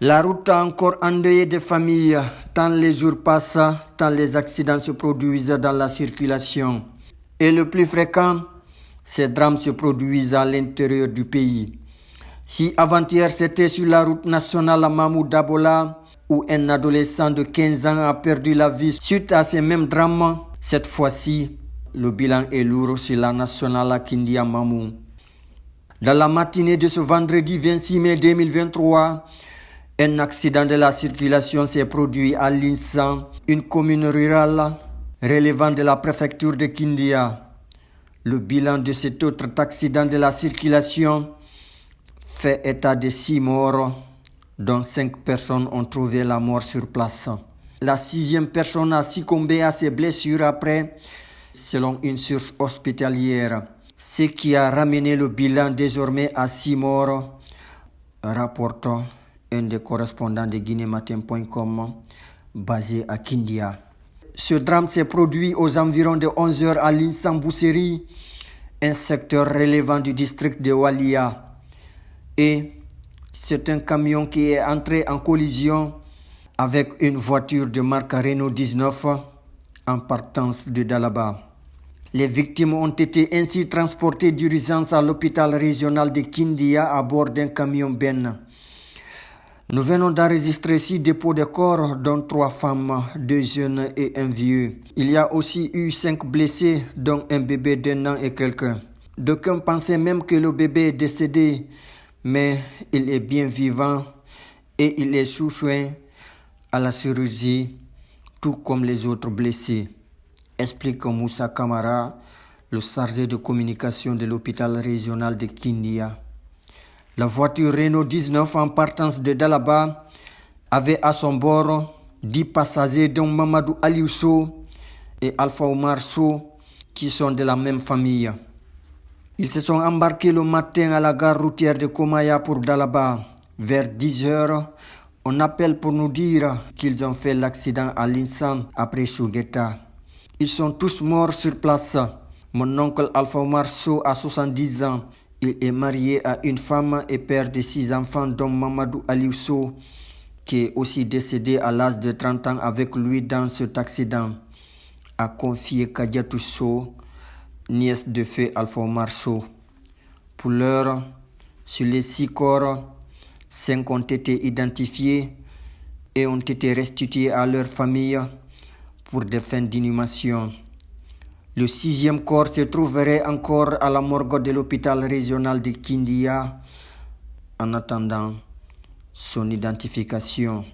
La route a encore endeuillé des familles, tant les jours passent, tant les accidents se produisent dans la circulation. Et le plus fréquent, ces drames se produisent à l'intérieur du pays. Si avant-hier c'était sur la route nationale à Mamou Dabola, où un adolescent de 15 ans a perdu la vie suite à ces mêmes drames, cette fois-ci, le bilan est lourd sur la nationale à Kindia Mamou. Dans la matinée de ce vendredi 26 mai 2023, un accident de la circulation s'est produit à Linsan, une commune rurale relevant de la préfecture de Kindia. Le bilan de cet autre accident de la circulation fait état de 6 morts, dont 5 personnes ont trouvé la mort sur place. La 6e personne a succombé à ses blessures après, selon une source hospitalière, ce qui a ramené le bilan désormais à 6 morts, rapporte un des correspondants de guinématin.com basé à Kindia. Ce drame s'est produit aux environs de 11h à Linsan-Bousseri, un secteur relevant du district de Walia. Et c'est un camion qui est entré en collision avec une voiture de marque Renault 19 en partance de Dalaba. Les victimes ont été ainsi transportées d'urgence à l'hôpital régional de Kindia à bord d'un camion Ben. Nous venons d'enregistrer 6 dépôts de corps, dont 3 femmes, 2 jeunes et un vieux. Il y a aussi eu 5 blessés, dont un bébé d'1 an et quelques. D'aucuns pensaient même que le bébé est décédé, mais il est bien vivant et il est sous soin à la chirurgie, tout comme les autres blessés, explique Moussa Kamara, le chargé de communication de l'hôpital régional de Kindia. La voiture Renault 19 en partance de Dalaba avait à son bord 10 passagers dont Mamadou Aliousso et Alpha Omar So qui sont de la même famille. Ils se sont embarqués le matin à la gare routière de Komaya pour Dalaba. Vers 10h, on appelle pour nous dire qu'ils ont fait l'accident à Linsan après Sougeta. Ils sont tous morts sur place. Mon oncle Alpha Omar So a 70 ans. Il est marié à une femme et père de 6 enfants dont Mamadou Aliousso, qui est aussi décédé à l'âge de 30 ans avec lui dans cet accident, a confié Kadiatou So, nièce de feu Alpha Omar So. Pour l'heure, sur les 6 corps, 5 ont été identifiés et ont été restitués à leur famille pour des fins d'inhumation. Le 6e corps se trouverait encore à la morgue de l'hôpital régional de Kindia en attendant son identification.